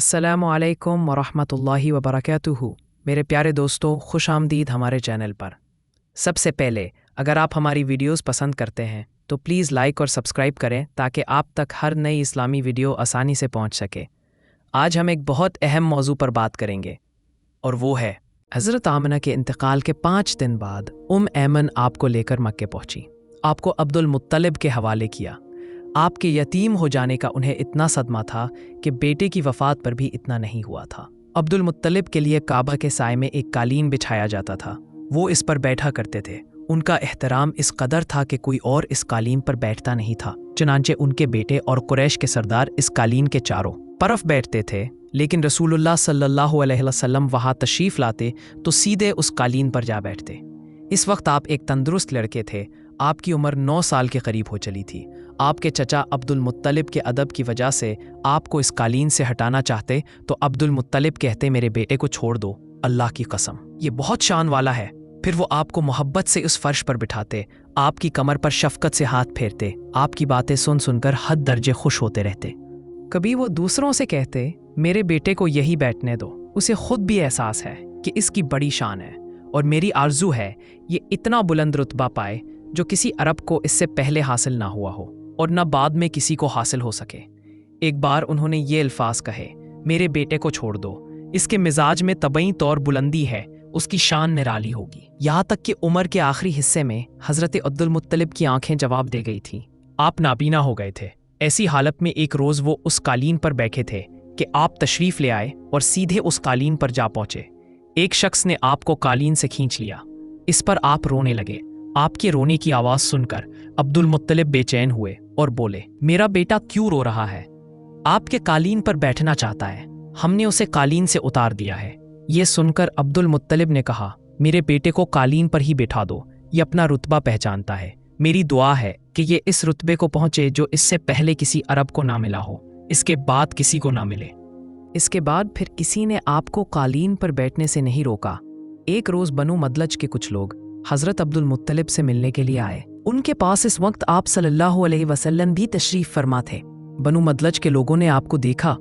अस्सलामु अलैकुम वरहमतुल्लाहि वबरकातुहू। मेरे प्यारे दोस्तों, खुश आमदीद हमारे चैनल पर। सबसे पहले, अगर आप हमारी वीडियोस पसंद करते हैं तो प्लीज़ लाइक और सब्सक्राइब करें ताकि आप तक हर नई इस्लामी वीडियो आसानी से पहुंच सके। आज हम एक बहुत अहम मौजू पर बात करेंगे और वो है हज़रत आमना के इंतकाल के 5 दिन बाद ऐमन आपको लेकर मक्के पहुंची। आपको अब्दुल मुत्तलिब के हवाले किया। आपके यतीम हो जाने का उन्हें इतना सदमा था कि बेटे की वफ़ात पर भी इतना नहीं हुआ था। अब्दुल मुत्तलिब के लिए काबा के साए में एक कालीन बिछाया जाता था। वो इस पर बैठा करते थे। उनका एहतराम इस कदर था कि कोई और इस कालीन पर बैठता नहीं था। चुनांचे उनके बेटे और कुरैश के सरदार इस कालीन के चारों तरफ बैठते थे, लेकिन रसूलुल्लाह सल्लल्लाहु अलैहि वसल्लम वहाँ तशरीफ़ लाते तो सीधे उस कालीन पर जा बैठते। इस वक्त आप एक तंदुरुस्त लड़के थे। आपकी उम्र 9 साल के करीब हो चली थी। आपके चचा अब्दुल मुत्तलिब के अदब की वजह से आपको इस कालीन से हटाना चाहते तो अब्दुल मुत्तलिब कहते, मेरे बेटे को छोड़ दो, अल्लाह की कसम, ये बहुत शान वाला है। फिर वो आपको मोहब्बत से उस फर्श पर बिठाते, आपकी कमर पर शफकत से हाथ फेरते, आपकी बातें सुन सुनकर हद दर्जे खुश होते रहते। कभी वो दूसरों से कहते, मेरे बेटे को यही बैठने दो, उसे खुद भी एहसास है कि इसकी बड़ी शान है और मेरी आरजू है ये इतना बुलंद रुतबा पाए जो किसी अरब को इससे पहले हासिल ना हुआ हो और न बाद में किसी को हासिल हो सके। एक बार उन्होंने ये अल्फाज कहे, मेरे बेटे को छोड़ दो, इसके मिजाज में तबई तौर बुलंदी है, उसकी शान निराली होगी। यहाँ तक कि उम्र के आखिरी हिस्से में हजरत अब्दुल मुत्तलिब की आंखें जवाब दे गई थीं। आप नाबीना हो गए थे। ऐसी हालत में एक रोज वो उस कालीन पर बैठे थे कि आप तशरीफ ले आए और सीधे उस कालीन पर जा पहुंचे। एक शख्स ने आपको कालीन से खींच लिया। इस पर आप रोने लगे। आपके रोने की आवाज सुनकर अब्दुल मुत्तलिब बेचैन हुए और बोले, मेरा बेटा क्यों रो रहा है? आपके कालीन पर बैठना चाहता है, हमने उसे कालीन से उतार दिया है। ये सुनकर अब्दुल मुत्तलिब ने कहा, मेरे बेटे को कालीन पर ही बिठा दो, ये अपना रुतबा पहचानता है। मेरी दुआ है कि ये इस रुतबे को पहुंचे जो इससे पहले किसी अरब को ना मिला हो, इसके बाद किसी को ना मिले। इसके बाद फिर किसी ने आपको कालीन पर बैठने से नहीं रोका। एक रोज बनु मदलज के कुछ लोग हजरत अब्दुल मुत्तलिब से मिलने के लिए आए। उनके पास इस वक्त आप सल्लल्लाहु अलैहि वसल्लम भी तशरीफ फरमा थे। बनु मदलज के लोगों ने आपको देखा।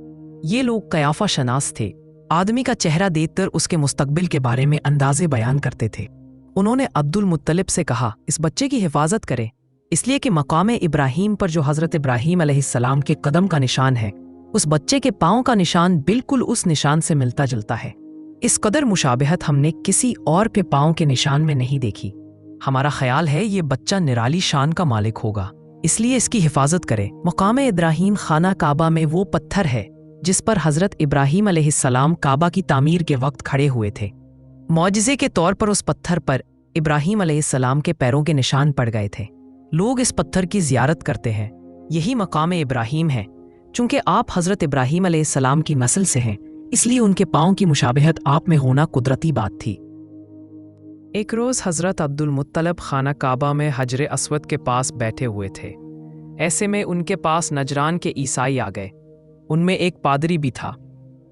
ये लोग कयाफा शनास थे। आदमी का चेहरा देखकर उसके मुस्तकबिल के बारे में अंदाजे बयान करते थे। उन्होंने अब्दुल मुत्तलिब से कहा, इस बच्चे की हिफाजत करे, इसलिए कि मकाम इब्राहीम पर जो हजरत इब्राहीम अलैहिस्सलाम के कदम का निशान है, उस बच्चे के पाँव का निशान बिल्कुल उस निशान से मिलता जुलता है। इस कदर मुशाबहत हमने किसी और के पाँव के निशान में नहीं देखी। हमारा ख्याल है ये बच्चा निराली शान का मालिक होगा, इसलिए इसकी हिफाजत करे। मकाम इब्राहीम खाना काबा में वो पत्थर है जिस पर हजरत इब्राहीम अलैहिस्सलाम काबा की तामीर के वक्त खड़े हुए थे। मौजिज़े के तौर पर उस पत्थर पर इब्राहीम अलैहिस्सलाम के पैरों के निशान पड़ गए थे। लोग इस पत्थर की ज़ियारत करते हैं। यही मकाम इब्राहीम है। चूंकि आप हजरत इब्राहीम अलैहिस्सलाम की नस्ल से हैं, इसलिए उनके पाँव की मुशाबहत आप में होना कुदरती बात थी। एक रोज़ हजरत अब्दुल मुत्तलिब खाना काबा में हजर अस्वद के पास बैठे हुए थे। ऐसे में उनके पास नजरान के ईसाई आ गए। उनमें एक पादरी भी था।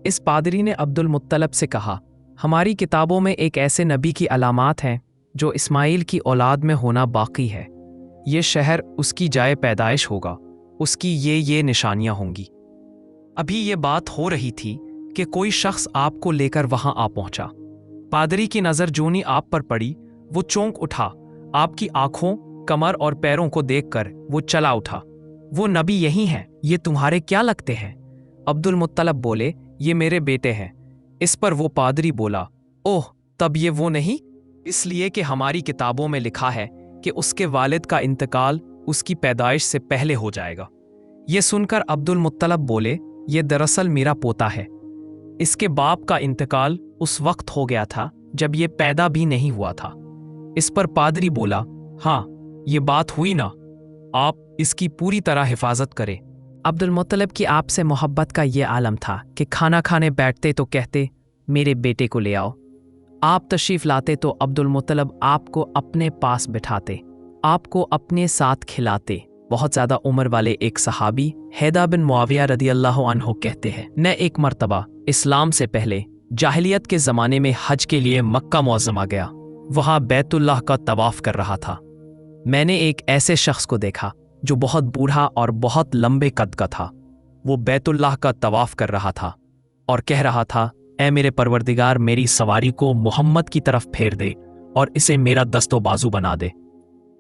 इस पादरी ने अब्दुल मुत्तलिब से कहा, हमारी किताबों में एक ऐसे नबी की अलामात हैं जो इस्माइल की औलाद में होना बाकी है। ये शहर उसकी जाए पैदाइश होगा, उसकी ये निशानियां होंगी। अभी ये बात हो रही थी कि कोई शख्स आपको लेकर वहां आ पहुंचा। पादरी की नजर जूनी आप पर पड़ी, वो चौंक उठा। आपकी आंखों, कमर और पैरों को देखकर वो चला उठा। वो नबी यही हैं, ये तुम्हारे क्या लगते हैं? अब्दुल मुत्तलिब बोले, ये मेरे बेटे हैं। इस पर वो पादरी बोला, ओह, तब ये वो नहीं, इसलिए कि हमारी किताबों में लिखा है कि उसके वालिद का इंतकाल उसकी पैदाइश से पहले हो जाएगा। ये सुनकर अब्दुल मुत्तलिब बोले, ये दरअसल मेरा पोता है। इसके बाप का इंतकाल उस वक्त हो गया था जब ये पैदा भी नहीं हुआ था। इस पर पादरी बोला, हाँ, ये बात हुई ना, आप इसकी पूरी तरह हिफाजत करें। अब्दुल मुत्तलिब की आपसे मोहब्बत का ये आलम था कि खाना खाने बैठते तो कहते, मेरे बेटे को ले आओ। आप तशरीफ लाते तो अब्दुल मुत्तलिब आपको अपने पास बिठाते, आपको अपने साथ खिलाते। बहुत ज़्यादा उम्र वाले एक सहाबी हैदा बिन मुआविया रदियल्लाहु अन्हु कहते हैं, मैं एक मर्तबा इस्लाम से पहले जाहिलियत के ज़माने में हज के लिए मक्का मुअज़्ज़मा गया। वहाँ बैतुल्लाह का तवाफ़ कर रहा था। मैंने एक ऐसे शख्स को देखा जो बहुत बूढ़ा और बहुत लंबे कद का था। वो बैतुल्लाह का तवाफ़ कर रहा था। और कह रहा था, ऐ मेरे परवरदिगार, मेरी सवारी को मोहम्मद की तरफ फेर दे और इसे मेरा दस्तो बाजू बना दे।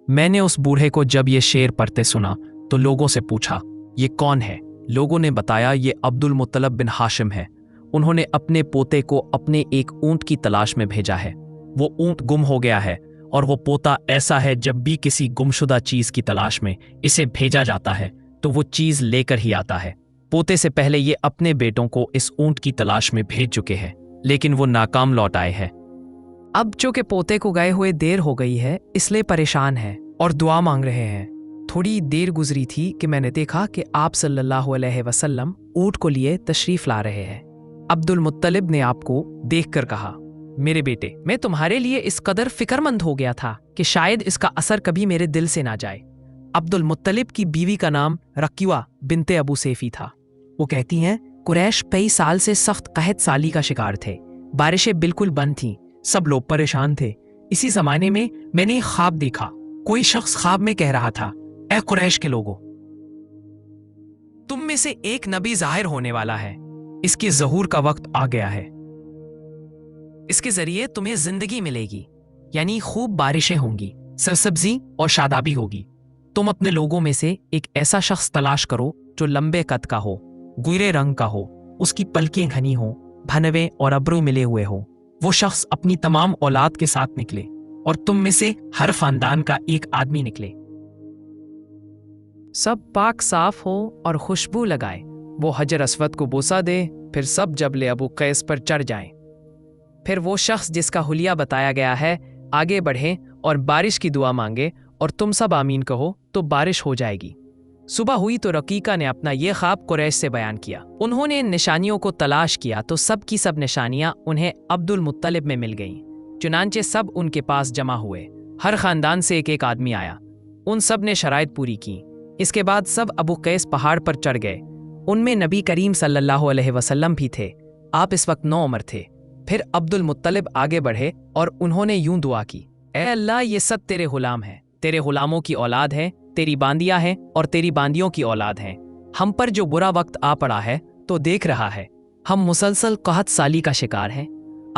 मैंने उस बूढ़े को जब ये शेर पढ़ते सुना तो लोगों से पूछा, ये कौन है? लोगों ने बताया, ये अब्दुल मुत्तलब बिन हाशिम है। उन्होंने अपने पोते को अपने एक ऊंट की तलाश में भेजा है। वो ऊंट गुम हो गया है और वो पोता ऐसा है, जब भी किसी गुमशुदा चीज की तलाश में इसे भेजा जाता है तो वो चीज लेकर ही आता है। पोते से पहले ये अपने बेटों को इस ऊंट की तलाश में भेज चुके हैं, लेकिन वो नाकाम लौट आए हैं। अब चूंकि पोते को गए हुए देर हो गई है, इसलिए परेशान है और दुआ मांग रहे हैं। थोड़ी देर गुजरी थी कि मैंने देखा कि आप सल्लल्लाहु अलैहि वसल्लम ऊंट को लिए तशरीफ ला रहे हैं। अब्दुल मुत्तलिब ने आपको देखकर कहा, मेरे बेटे, मैं तुम्हारे लिए इस कदर फिक्रमंद हो गया था कि शायद इसका असर कभी मेरे दिल से ना जाए। अब्दुल मुत्तलिब की बीवी का नाम रकीवा बिनते अबू सेफी था। वो कहती हैं, कुरैश कई साल से सख्त कहत साली का शिकार थे। बारिशें बिल्कुल बंद थीं, सब लोग परेशान थे। इसी जमाने में मैंने एक ख्वाब देखा। कोई शख्स ख्वाब में कह रहा था, ऐ कुरैश के लोगों, तुम में से एक नबी जाहिर होने वाला है। इसके ज़हूर का वक्त आ गया है। इसके जरिए तुम्हें जिंदगी मिलेगी, यानी खूब बारिशें होंगी, सरसब्जी और शादाबी होगी। तुम अपने लोगों में से एक ऐसा शख्स तलाश करो जो लंबे कद का हो, गुरे रंग का हो, उसकी पलकें घनी हो, भनवे और अब्रू मिले हुए हो। वो शख्स अपनी तमाम औलाद के साथ निकले और तुम में से हर खानदान का एक आदमी निकले। सब पाक साफ हो और खुशबू लगाए। वो हजर अस्वद को बोसा दे, फिर सब जबले अबू कैस पर चढ़ जाएं। फिर वो शख्स जिसका हुलिया बताया गया है आगे बढ़े और बारिश की दुआ मांगे और तुम सब आमीन कहो तो बारिश हो जाएगी। सुबह हुई तो रकीका ने अपना ये ख्वाब कुरैश से बयान किया। उन्होंने इन निशानियों को तलाश किया तो सब की सब निशानियां उन्हें अब्दुल मुत्तलिब में मिल गईं। चुनांचे सब उनके पास जमा हुए। हर खानदान से एक एक आदमी आया। उन सब ने शराइत पूरी की। इसके बाद सब अबू कैस पहाड़ पर चढ़ गए। उनमें नबी करीम सल्लल्लाहु अलैहि वसल्लम भी थे। आप इस वक्त 9 उम्र थे। फिर अब्दुल मुत्तलिब आगे बढ़े और उन्होंने यूं दुआ की, ऐ अल्लाह, ये सब तेरे गुलाम हैं, तेरे गुलामों की औलाद हैं, तेरी बांदियां हैं और तेरी बांदियों की औलाद हैं। हम पर जो बुरा वक्त आ पड़ा है तो देख रहा है। हम मुसलसल कहत साली का शिकार हैं।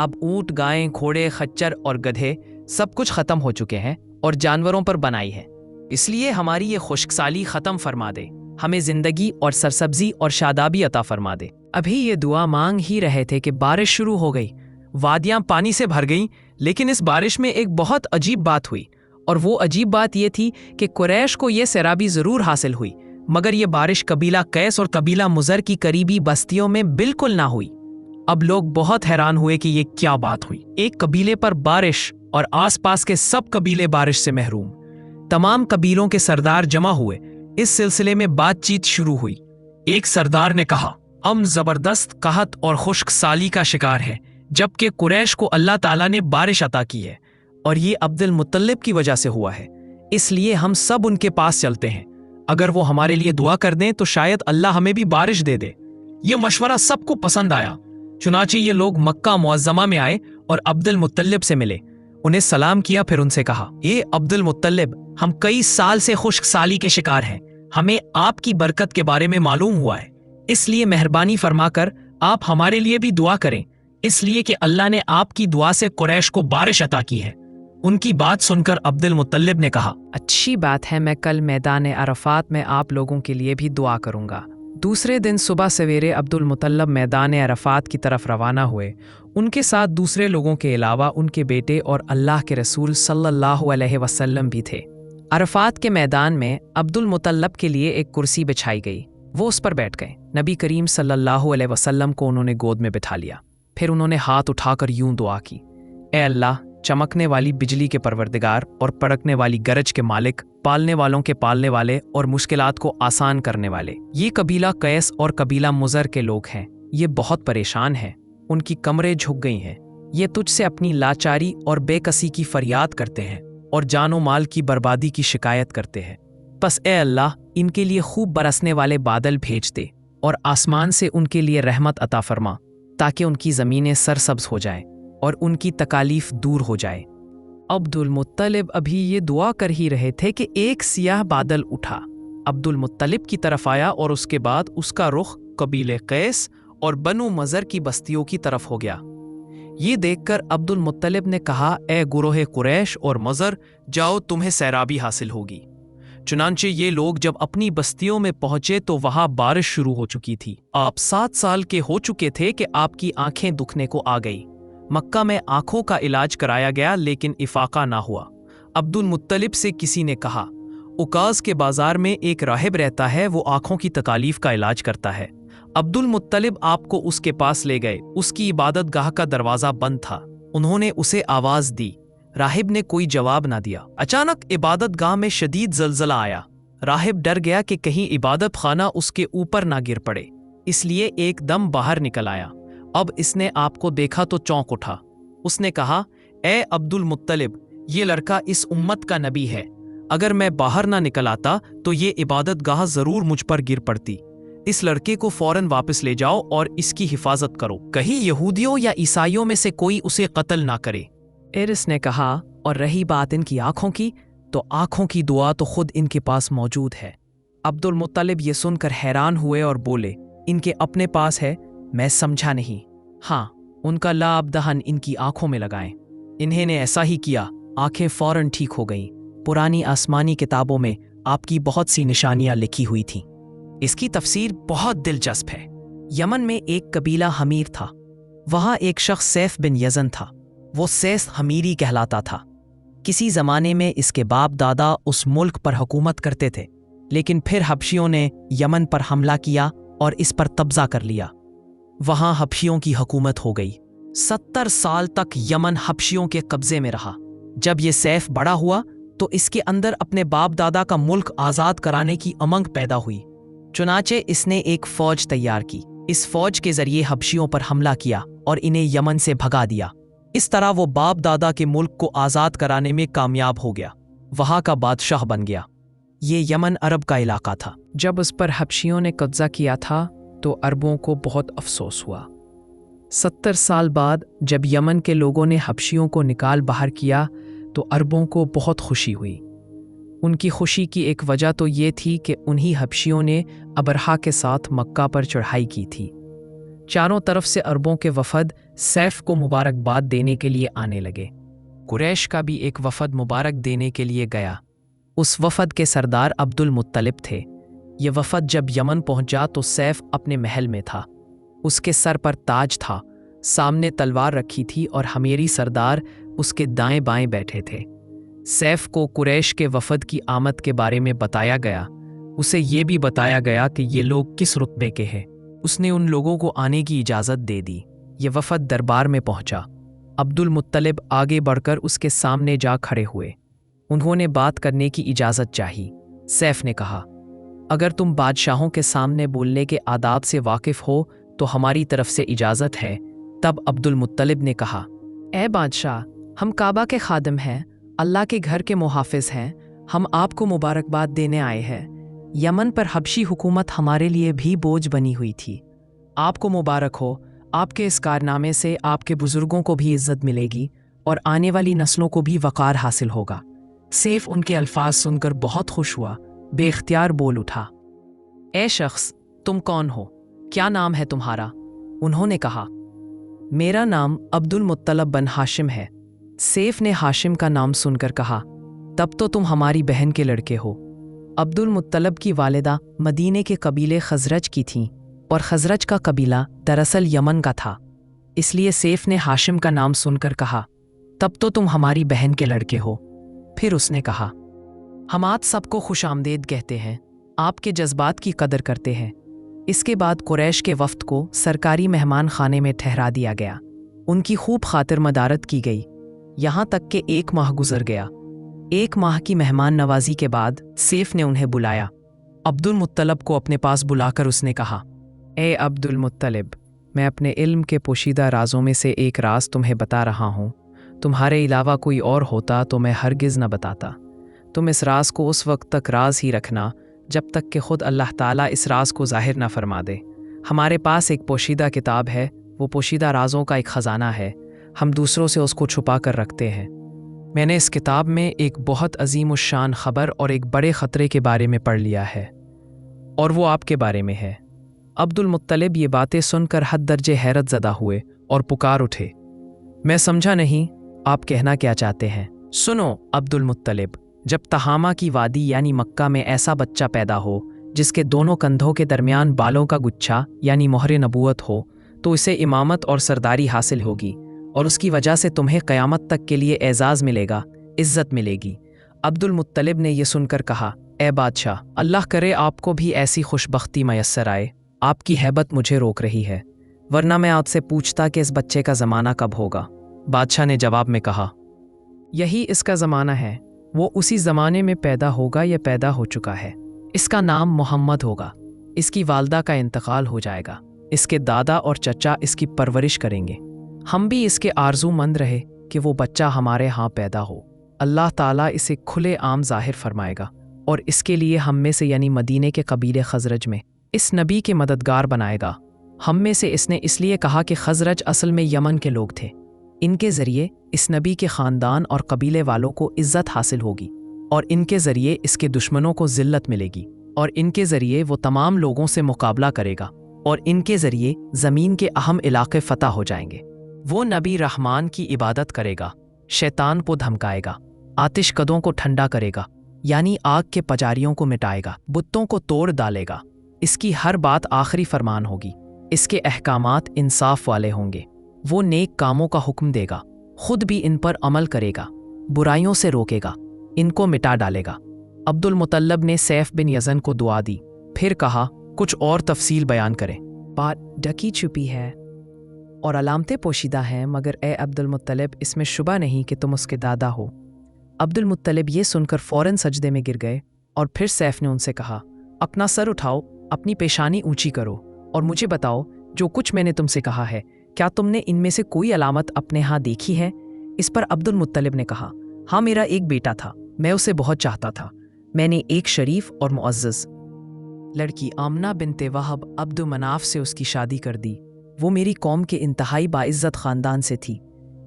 अब ऊंट, गायें, घोड़े, खच्चर और गधे सब कुछ खत्म हो चुके हैं और जानवरों पर बनाई है। इसलिए हमारी ये खुश्कसाली खत्म फरमा दे, हमें जिंदगी और सरसब्जी और शादाबी अता फरमा दे। अभी ये दुआ मांग ही रहे थे कि बारिश शुरू हो गई। वादियां पानी से भर गईं, लेकिन इस बारिश में एक बहुत अजीब बात हुई। और वो अजीब बात ये थी कि कुरैश को ये सैराबी जरूर हासिल हुई, मगर ये बारिश कबीला कैस और कबीला मुजर की करीबी बस्तियों में बिल्कुल ना हुई। अब लोग बहुत हैरान हुए कि ये क्या बात हुई। एक कबीले पर बारिश और आसपास के सब कबीले बारिश से महरूम। तमाम कबीलों के सरदार जमा हुए। इस सिलसिले में बातचीत शुरू हुई। एक सरदार ने कहा, हम जबरदस्त कहत और खुश्क साली का शिकार है, जबकि कुरैश को अल्लाह ताला ने बारिश अता की है और ये अब्दुल मुत्तलिब की वजह से हुआ है। इसलिए हम सब उनके पास चलते हैं। अगर वो हमारे लिए दुआ कर दें तो शायद अल्लाह हमें भी बारिश दे दे। ये मशवरा सबको पसंद आया। चुनाचे ये लोग मक्का मुअज्जमा में आए और अब्दुल मुत्तलिब से मिले, उन्हें सलाम किया, फिर उनसे कहा, ये अब्दुल मुत्तलिब, हम कई साल से खुश्क साली के शिकार हैं। हमें आपकी बरकत के बारे में मालूम हुआ है, इसलिए मेहरबानी फरमाकर आप हमारे लिए भी दुआ करें, इसलिए कि अल्लाह ने आपकी दुआ से कुरैश को बारिश अता की है। उनकी बात सुनकर अब्दुल मुत्तलिब ने कहा, अच्छी बात है, मैं कल मैदान अरफात में आप लोगों के लिए भी दुआ करूंगा। दूसरे दिन सुबह सवेरे अब्दुल मुत्तलिब मैदान अरफात की तरफ रवाना हुए। उनके साथ दूसरे लोगों के अलावा उनके बेटे और अल्लाह के रसूल सल्लल्लाहु अलैहि वसल्लम भी थे। अरफात के मैदान में अब्दुल मुत्तलिब के लिए एक कुर्सी बिछाई गई। वो उस पर बैठ गए। नबी करीम सल्लल्लाहु अलैहि वसल्लम को उन्होंने गोद में बिठा लिया। फिर उन्होंने हाथ उठाकर यूं दुआ की, ए अल्लाह, चमकने वाली बिजली के परवरदिगार और पड़कने वाली गरज के मालिक, पालने वालों के पालने वाले और मुश्किलात को आसान करने वाले, ये कबीला कैस और कबीला मुजर के लोग हैं। ये बहुत परेशान हैं, उनकी कमरें झुक गई हैं। ये तुझसे अपनी लाचारी और बेकसी की फरियाद करते हैं और जानो माल की बर्बादी की शिकायत करते हैं। बस ए अल्लाह, इनके लिए खूब बरसने वाले बादल भेज दे और आसमान से उनके लिए रहमत अता फरमा, ताकि उनकी ज़मीनें सरसब्ज हो जाएं और उनकी तकालीफ दूर हो जाए। अब्दुल मुत्तलिब अभी ये दुआ कर ही रहे थे कि एक सियाह बादल उठा, अब्दुल मुत्तलिब की तरफ आया और उसके बाद उसका रुख कबीले कैस और बनु मज़र की बस्तियों की तरफ हो गया। ये देखकर अब्दुल मुत्तलिब ने कहा, ए गुरोहे कुरैश और मज़र, जाओ, तुम्हें सैराबी हासिल होगी। चुनांचे ये लोग जब अपनी बस्तियों में पहुंचे तो वहां बारिश शुरू हो चुकी थी। आप 7 साल के हो चुके थे कि आपकी आंखें दुखने को आ गई। मक्का में आंखों का इलाज कराया गया लेकिन इफाका ना हुआ। अब्दुल मुत्तलिब से किसी ने कहा, उकाज के बाजार में एक राहिब रहता है, वो आंखों की तकालीफ का इलाज करता है। अब्दुल मुत्तलिब आपको उसके पास ले गए। उसकी इबादत गाह का दरवाजा बंद था। उन्होंने उसे आवाज दी। राहिब ने कोई जवाब ना दिया। अचानक इबादत गाह में शदीद जलजला आया। राहिब डर गया कि कहीं इबादत खाना उसके ऊपर ना गिर पड़े, इसलिए एकदम बाहर निकल आया। अब इसने आपको देखा तो चौंक उठा। उसने कहा, ए अब्दुल मुत्तलिब, ये लड़का इस उम्मत का नबी है। अगर मैं बाहर ना निकल आता तो ये इबादत गाह जरूर मुझ पर गिर पड़ती। इस लड़के को फौरन वापस ले जाओ और इसकी हिफाजत करो, कहीं यहूदियों या ईसाइयों में से कोई उसे कत्ल ना करे। एरिस ने कहा, और रही बात इनकी आंखों की, तो आंखों की दुआ तो खुद इनके पास मौजूद है। अब्दुल मुत्तलिब ये सुनकर हैरान हुए और बोले, इनके अपने पास है? मैं समझा नहीं। हाँ, उनका लाभ दहन इनकी आंखों में लगाएं। इन्हें ने ऐसा ही किया, आंखें फौरन ठीक हो गईं। पुरानी आसमानी किताबों में आपकी बहुत सी निशानियां लिखी हुई थीं। इसकी तफसीर बहुत दिलचस्प है। यमन में एक कबीला हमीर था। वहां एक शख्स सैफ बिन यज़न था। वो सैस हमीरी कहलाता था। किसी ज़माने में इसके बाप दादा उस मुल्क पर हुकूमत करते थे, लेकिन फिर हबशियों ने यमन पर हमला किया और इस पर कब्जा कर लिया। वहां हबशियों की हुकूमत हो गई। 70 साल तक यमन हबशियों के कब्जे में रहा। जब ये सैफ बड़ा हुआ तो इसके अंदर अपने बाप दादा का मुल्क आज़ाद कराने की उमंग पैदा हुई। चुनाचे इसने एक फौज तैयार की। इस फौज के जरिए हबशियों पर हमला किया और इन्हें यमन से भगा दिया। इस तरह वो बाप दादा के मुल्क को आज़ाद कराने में कामयाब हो गया। वहां का बादशाह बन गया। ये यमन अरब का इलाका था। जब उस पर हबशियों ने कब्जा किया था तो अरबों को बहुत अफसोस हुआ। 70 साल बाद जब यमन के लोगों ने हबशियों को निकाल बाहर किया तो अरबों को बहुत खुशी हुई। उनकी खुशी की एक वजह तो ये थी कि उन्हीं हबशियों ने अबरहा के साथ मक्का पर चढ़ाई की थी। चारों तरफ से अरबों के वफद सैफ को मुबारकबाद देने के लिए आने लगे। कुरैश का भी एक वफद मुबारक देने के लिए गया। उस वफद के सरदार अब्दुल मुत्तलिब थे। ये वफद जब यमन पहुंचा तो सैफ अपने महल में था। उसके सर पर ताज था, सामने तलवार रखी थी और हमेरी सरदार उसके दाएं बाएं बैठे थे। सैफ को कुरैश के वफद की आमद के बारे में बताया गया। उसे ये भी बताया गया कि ये लोग किस रुतबे के हैं। उसने उन लोगों को आने की इजाज़त दे दी। ये वफद दरबार में पहुंचा। अब्दुल मुत्तलिब आगे बढ़कर उसके सामने जा खड़े हुए। उन्होंने बात करने की इजाज़त चाही। सैफ ने कहा, अगर तुम बादशाहों के सामने बोलने के आदाब से वाकिफ़ हो तो हमारी तरफ से इजाज़त है। तब अब्दुल मुत्तलिब ने कहा, ए बादशाह, हम काबा के खादिम हैं, अल्लाह के घर के मुहाफिज हैं। हम आपको मुबारकबाद देने आए हैं। यमन पर हबशी हुकूमत हमारे लिए भी बोझ बनी हुई थी। आपको मुबारक हो। आपके इस कारनामे से आपके बुजुर्गों को भी इज्जत मिलेगी और आने वाली नस्लों को भी वक़ार हासिल होगा। सैफ उनके अल्फाज सुनकर बहुत खुश हुआ, बेख्तियार बोल उठा, ए शख्स, तुम कौन हो? क्या नाम है तुम्हारा? उन्होंने कहा, मेरा नाम अब्दुल मुत्तलब बन हाशिम है। सैफ ने हाशिम का नाम सुनकर कहा, तब तो तुम हमारी बहन के लड़के हो। अब्दुल मुत्तलब की वालिदा मदीने के कबीले खजरज की थीं और खजरज का कबीला दरअसल यमन का था। इसलिए सैफ ने हाशिम का नाम सुनकर कहा, तब तो तुम हमारी बहन के लड़के हो। फिर उसने कहा, हम आप सबको खुश आमदेद कहते हैं, आपके जज्बात की कदर करते हैं। इसके बाद कुरैश के वफ्द को सरकारी मेहमान खाने में ठहरा दिया गया। उनकी खूब खातिर मदारत की गई, यहाँ तक कि 1 माह गुजर गया। 1 माह की मेहमान नवाजी के बाद सैफ ने उन्हें बुलाया। अब्दुल मुत्तलब को अपने पास बुलाकर उसने कहा, ए अब्दुल मुत्तलब, मैं अपने इल्म के पोशीदा राजों में से एक राज तुम्हें बता रहा हूँ। तुम्हारे अलावा कोई और होता तो मैं हरगिज़ न बताता। तुम इस राज को उस वक्त तक राज ही रखना जब तक कि खुद अल्लाह ताला इस राज को ज़ाहिर ना फरमा दे। हमारे पास एक पोशीदा किताब है, वो पोशीदा राजों का एक ख़जाना है। हम दूसरों से उसको छुपा कर रखते हैं। मैंने इस किताब में एक बहुत अजीमुश्शान ख़बर और एक बड़े ख़तरे के बारे में पढ़ लिया है, और वो आपके बारे में है। अब्दुल मुत्तलिब ये बातें सुनकर हद दर्जे हैरत ज़दा हुए और पुकार उठे, मैं समझा नहीं, आप कहना क्या चाहते हैं? सुनो अब्दुल मुत्तलिब, जब तहामा की वादी यानी मक्का में ऐसा बच्चा पैदा हो जिसके दोनों कंधों के दरमियान बालों का गुच्छा यानी मोहरे नबूवत हो, तो इसे इमामत और सरदारी हासिल होगी और उसकी वजह से तुम्हें क़यामत तक के लिए एजाज़ मिलेगा, इज़्ज़त मिलेगी। अब्दुल मुत्तलिब ने यह सुनकर कहा, ए बादशाह, अल्लाह करे आपको भी ऐसी खुशबख्ती मयस्सर आए। आपकी हैबत मुझे रोक रही है, वरना मैं आपसे पूछता कि इस बच्चे का ज़माना कब होगा। बादशाह ने जवाब में कहा, यही इसका ज़माना है, वो उसी ज़माने में पैदा होगा या पैदा हो चुका है। इसका नाम मोहम्मद होगा। इसकी वालदा का इंतकाल हो जाएगा, इसके दादा और चचा इसकी परवरिश करेंगे। हम भी इसके आरज़ूमंद रहे कि वो बच्चा हमारे यहाँ पैदा हो। अल्लाह ताला इसे खुले आम ज़ाहिर फरमाएगा और इसके लिए हम में से यानी मदीने के कबीले खज़रज में इस नबी के मददगार बनाएगा। हम में से इसने इसलिए कहा कि खज़रज असल में यमन के लोग थे। इनके ज़रिए इस नबी के ख़ानदान और कबीले वालों को इज़्ज़त हासिल होगी और इनके ज़रिए इसके दुश्मनों को ज़िल्लत मिलेगी और इनके ज़रिए वो तमाम लोगों से मुकाबला करेगा और इनके ज़रिए ज़मीन के अहम इलाके फ़तह हो जाएंगे। वो नबी रहमान की इबादत करेगा, शैतान को धमकाएगा, आतिश कदों को ठंडा करेगा यानी आग के पजारियों को मिटाएगा, बुतों को तोड़ डालेगा। इसकी हर बात आखिरी फरमान होगी। इसके अहकामात इंसाफ वाले होंगे। वो नेक कामों का हुक्म देगा, खुद भी इन पर अमल करेगा, बुराइयों से रोकेगा, इनको मिटा डालेगा। अब्दुल मुत्तलिब ने सैफ बिन यज़न को दुआ दी, फिर कहा, कुछ और तफसील बयान करें। बात ढकी छुपी है और अलामतें पोशीदा हैं, मगर ए अब्दुल मुत्तलिब, इसमें शुबा नहीं कि तुम उसके दादा हो। अब्दुल मुत्तलिब ये सुनकर फ़ौरन सजदे में गिर गए और फिर सैफ ने उनसे कहा, अपना सर उठाओ, अपनी पेशानी ऊंची करो और मुझे बताओ, जो कुछ मैंने तुमसे कहा है, क्या तुमने इनमें से कोई अलामत अपने यहाँ देखी है? इस पर अब्दुल मुत्तलिब ने कहा, हाँ, मेरा एक बेटा था, मैं उसे बहुत चाहता था। मैंने एक शरीफ और मुअज़्ज़ज़ लड़की आमना बिनते वहब अब्दु मनाफ से उसकी शादी कर दी। वो मेरी कौम के इंतहाई बाइज़्ज़त ख़ानदान से थी।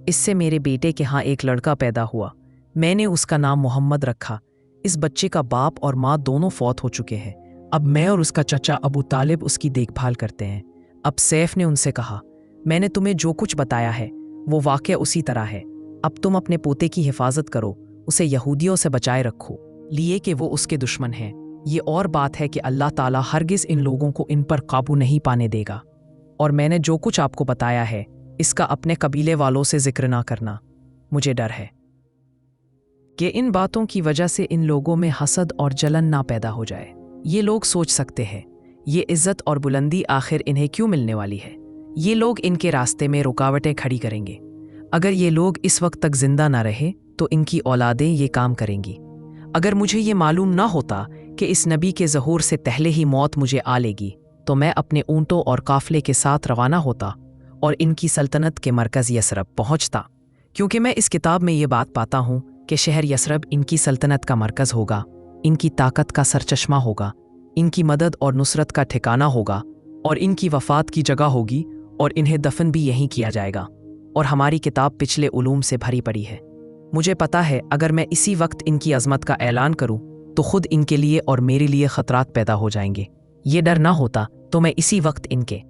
इससे मेरे बेटे के यहाँ एक लड़का पैदा हुआ। मैंने उसका नाम मोहम्मद रखा। इस बच्चे का बाप और माँ दोनों फौत हो चुके हैं। अब मैं और उसका चचा अबू तालिब उसकी देखभाल करते हैं। अब सैफ ने उनसे कहा, मैंने तुम्हें जो कुछ बताया है वो वाक़या उसी तरह है। अब तुम अपने पोते की हिफाजत करो, उसे यहूदियों से बचाए रखो, लिए कि वो उसके दुश्मन हैं। ये और बात है कि अल्लाह ताला हरगिज़ इन लोगों को इन पर काबू नहीं पाने देगा। और मैंने जो कुछ आपको बताया है, इसका अपने कबीले वालों से जिक्र ना करना। मुझे डर है कि इन बातों की वजह से इन लोगों में हसद और जलन ना पैदा हो जाए। ये लोग सोच सकते हैं, ये इज़्ज़त और बुलंदी आखिर इन्हें क्यों मिलने वाली है। ये लोग इनके रास्ते में रुकावटें खड़ी करेंगे। अगर ये लोग इस वक्त तक जिंदा ना रहे तो इनकी औलादें ये काम करेंगी। अगर मुझे ये मालूम ना होता कि इस नबी के ज़हूर से पहले ही मौत मुझे आ लेगी, तो मैं अपने ऊँटों और काफ़िले के साथ रवाना होता और इनकी सल्तनत के मरकज़ यसरब पहुँचता, क्योंकि मैं इस किताब में ये बात पाता हूँ कि शहर यसरब इनकी सल्तनत का मरकज़ होगा, इनकी ताकत का सरचश्मा होगा, इनकी मदद और नुसरत का ठिकाना होगा और इनकी वफ़ात की जगह होगी और इन्हें दफन भी यहीं किया जाएगा। और हमारी किताब पिछले उलूम से भरी पड़ी है। मुझे पता है अगर मैं इसी वक्त इनकी अज़मत का ऐलान करूं तो खुद इनके लिए और मेरे लिए ख़तरात पैदा हो जाएंगे। ये डर ना होता तो मैं इसी वक्त इनके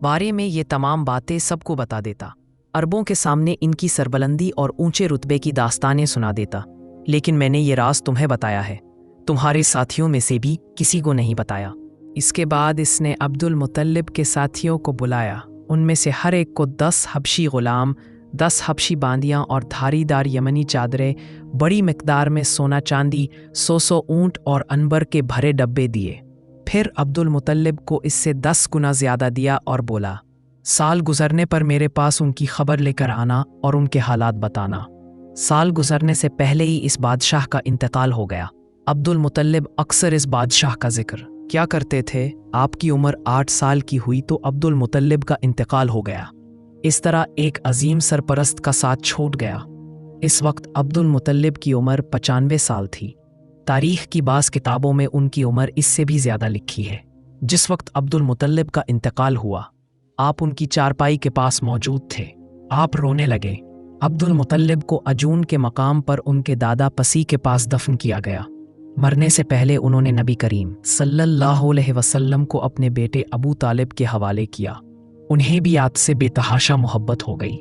बारे में ये तमाम बातें सबको बता देता, अरबों के सामने इनकी सरबलंदी और ऊंचे रुतबे की दास्तानें सुना देता। लेकिन मैंने ये राज तुम्हें बताया है, तुम्हारे साथियों में से भी किसी को नहीं बताया। इसके बाद इसने अब्दुल मुत्तलिब के साथियों को बुलाया। उनमें से हर एक को 10 हबशी ग़ुलाम, 10 हबशी बांदियाँ और धारीदार यमनी चादरें, बड़ी मिकदार में सोना चांदी, 100 ऊँट और अनबर के भरे डब्बे दिए। फिर अब्दुल मुत्तलिब को इससे 10 गुना ज़्यादा दिया और बोला, साल गुजरने पर मेरे पास उनकी खबर लेकर आना और उनके हालात बताना। साल गुजरने से पहले ही इस बादशाह का इंतकाल हो गया। अब्दुल मुत्तलिब अक्सर इस बादशाह का जिक्र क्या करते थे। आपकी उम्र 8 साल की हुई तो अब्दुल मुत्तलिब का इंतकाल हो गया। इस तरह एक अजीम सरपरस्त का साथ छूट गया। इस वक्त अब्दुल मुत्तलिब की उम्र 95 साल थी। तारीख की बाज़ किताबों में उनकी उम्र इससे भी ज़्यादा लिखी है। जिस वक्त अब्दुल मुत्तलिब का इंतकाल हुआ, आप उनकी चारपाई के पास मौजूद थे। आप रोने लगे। अब्दुल मुत्तलिब को अजून के मकाम पर उनके दादा पसी के पास दफन किया गया। मरने से पहले उन्होंने नबी करीम सल्लल्लाहु अलैहि वसल्लम को अपने बेटे अबू तालिब के हवाले किया। उन्हें भी आपसे बेतहाशा मोहब्बत हो गई।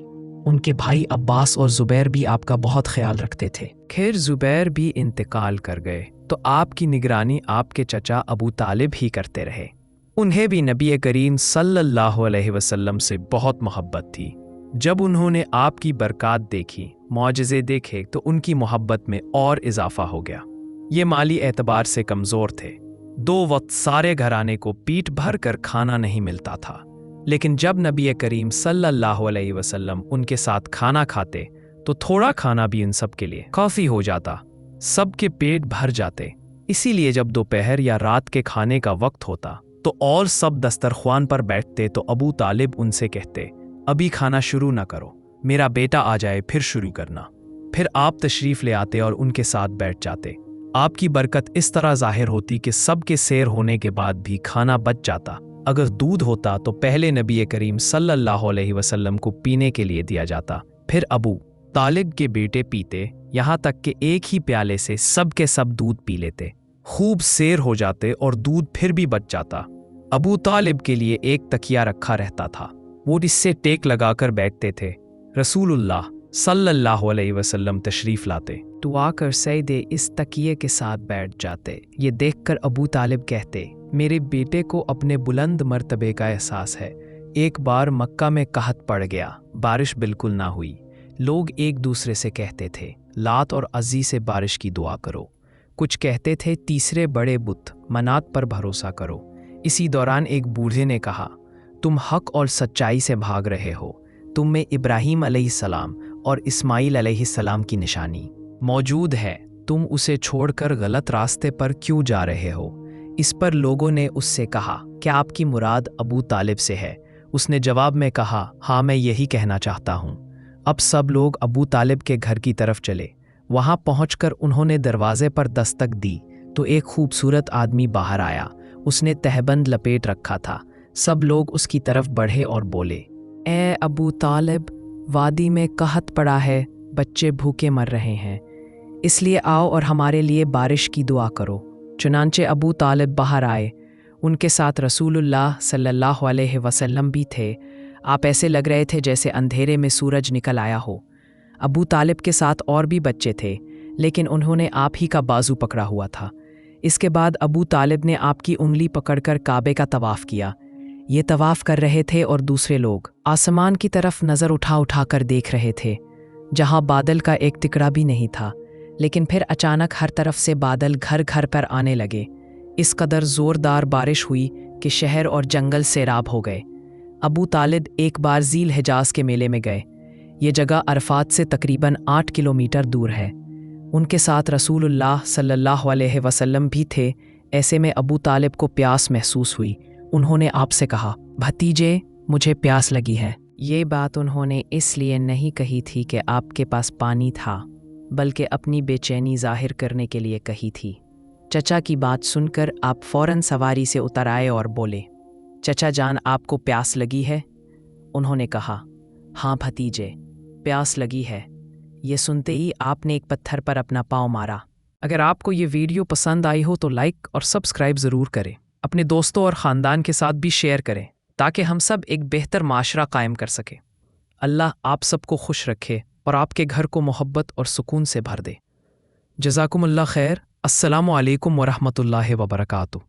उनके भाई अब्बास और ज़ुबैर भी आपका बहुत ख्याल रखते थे। खैर ज़ुबैर भी इंतकाल कर गए तो आपकी निगरानी आपके चचा अबू तालिब ही करते रहे। उन्हें भी नबी करीम सल्लल्लाहु अलैहि वसल्लम से बहुत मोहब्बत थी। जब उन्होंने आपकी बरक़ात देखी, मौजज़े देखे, तो उनकी मोहब्बत में और इजाफा हो गया। ये माली एतबार से कमज़ोर थे। 2 वक्त सारे घराने को पीठ भर कर खाना नहीं मिलता था, लेकिन जब नबी करीम सल्लल्लाहु अलैहि वसल्लम उनके साथ खाना खाते तो थोड़ा खाना भी उन सब के लिए काफ़ी हो जाता, सबके पेट भर जाते। इसीलिए जब दोपहर या रात के खाने का वक्त होता तो और सब दस्तरख्वान पर बैठते तो अबू तालिब उनसे कहते, अभी खाना शुरू ना करो, मेरा बेटा आ जाए फिर शुरू करना। फिर आप तशरीफ़ ले आते और उनके साथ बैठ जाते। आपकी बरकत इस तरह ज़ाहिर होती कि सबके सैर होने के बाद भी खाना बच जाता। अगर दूध होता तो पहले नबी करीम सल्लल्लाहु अलैहि वसल्लम को पीने के लिए दिया जाता, फिर अबू तालिब के बेटे पीते, यहाँ तक कि एक ही प्याले से सब के सब दूध पी लेते। खूब सैर हो जाते और दूध फिर भी बच जाता। अबू तालिब के लिए एक तकिया रखा रहता था, वो इससे टेक लगाकर बैठते थे। रसूलुल्लाह सल्लल्लाहु अलैहि वसल्लम तशरीफ़ लाते तो आकर सईदे इस तकिए के साथ बैठ जाते। ये देखकर अबू तालिब कहते, मेरे बेटे को अपने बुलंद मर्तबे का एहसास है। एक बार मक्का में कहत पड़ गया, बारिश बिल्कुल ना हुई। लोग एक दूसरे से कहते थे, लात और अज़ी से बारिश की दुआ करो। कुछ कहते थे, तीसरे बड़े बुत मनात पर भरोसा करो। इसी दौरान एक बूढ़े ने कहा, तुम हक और सच्चाई से भाग रहे हो। तुम में इब्राहीम अलैहिस्सलाम और इस्माइल अलैहिस्सलाम की निशानी मौजूद है। तुम उसे छोड़कर गलत रास्ते पर क्यों जा रहे हो? इस पर लोगों ने उससे कहा, क्या आपकी मुराद अबू तालिब से है? उसने जवाब में कहा, हाँ, मैं यही कहना चाहता हूँ। अब सब लोग अबू तालिब के घर की तरफ चले। वहाँ पहुंचकर उन्होंने दरवाजे पर दस्तक दी तो एक खूबसूरत आदमी बाहर आया। उसने तहबंद लपेट रखा था। सब लोग उसकी तरफ बढ़े और बोले, ए अबू तालिब, वादी में कहत पड़ा है, बच्चे भूखे मर रहे हैं, इसलिए आओ और हमारे लिए बारिश की दुआ करो। चुनांचे अबू तालिब बाहर आए। उनके साथ रसूलुल्लाह सल्लल्लाहु अलैहि वसल्लम भी थे। आप ऐसे लग रहे थे जैसे अंधेरे में सूरज निकल आया हो। अबू तालिब के साथ और भी बच्चे थे, लेकिन उन्होंने आप ही का बाजू पकड़ा हुआ था। इसके बाद अबू तालिब ने आपकी उंगली पकड़कर काबे का तवाफ़ किया। ये तवाफ़ कर रहे थे और दूसरे लोग आसमान की तरफ नज़र उठा कर देख रहे थे, जहाँ बादल का एक तिकड़ा भी नहीं था। लेकिन फिर अचानक हर तरफ से बादल घर घर पर आने लगे। इस कदर ज़ोरदार बारिश हुई कि शहर और जंगल सैराब हो गए। अबू तालिब एक बार ज़ील हिजाज़ के मेले में गए। ये जगह अरफात से तकरीबन 8 किलोमीटर दूर है। उनके साथ रसूलुल्लाह सल्लल्लाहु अलैहि वसल्लम भी थे। ऐसे में अबू तालिब को प्यास महसूस हुई। उन्होंने आपसे कहा, भतीजे, मुझे प्यास लगी है। ये बात उन्होंने इसलिए नहीं कही थी कि आपके पास पानी था, बल्कि अपनी बेचैनी जाहिर करने के लिए कही थी। चचा की बात सुनकर आप फौरन सवारी से उतर आए और बोले, चचा जान, आपको प्यास लगी है? उन्होंने कहा, हाँ भतीजे, प्यास लगी है। ये सुनते ही आपने एक पत्थर पर अपना पाँव मारा। अगर आपको ये वीडियो पसंद आई हो तो लाइक और सब्सक्राइब ज़रूर करें। अपने दोस्तों और ख़ानदान के साथ भी शेयर करें ताकि हम सब एक बेहतर माशरा कायम कर सकें। अल्लाह आप सबको खुश रखे और आपके घर को मोहब्बत और सुकून से भर दे। जज़ाकुमुल्लाह खैर। अस्सलामु अलैकुम वरहमतुल्लाहि वबरकातुहू।